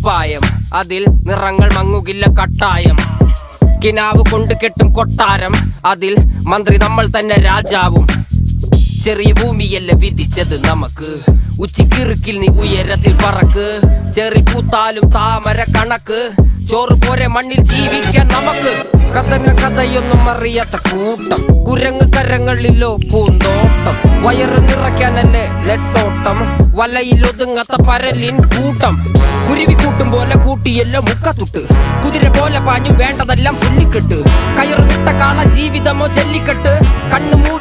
കുപ്പായം, അതിൽ നിറങ്ങൾ മങ്ങുകില്ല കട്ടായം. കിനാവ് കൊണ്ട് കെട്ടും കൊട്ടാരം, അതിൽ മന്ത്രി നമ്മൾ തന്നെ രാജാവും. ചെറിയ ഭൂമിയല്ല വിധിച്ചത് നമുക്ക്, ഉച്ചിക്കിറുക്കിൽ നീ ഉയരത്തിൽ പറക്ക്. ചെറി പൂത്താലും താമര കണക്ക്, ചോറ് പോരെ മണ്ണിൽ ജീവിക്കാൻ നമുക്ക്. കഥയൊന്നും അറിയാത്ത കൂട്ടം, കുരങ്ങ് കരങ്ങളിലോ പൂന്തോട്ടം. വയറ് നിറയ്ക്കാനല്ലേ നെട്ടോട്ടം, വലയിൽ ഒതുങ്ങാത്ത പരലിൻ കൂട്ടം. കുരുവി കൂട്ടും പോലെ കൂട്ടിയല്ലോ മുക്കത്തുട്ട്, കുതിര പോലെ പാഞ്ഞു വേണ്ടതെല്ലാം പുല്ലിക്കെട്ട്. കയറ് വിട്ട കാള ജീവിതമോ ജല്ലിക്കെട്ട്, കണ്ണു മൂടി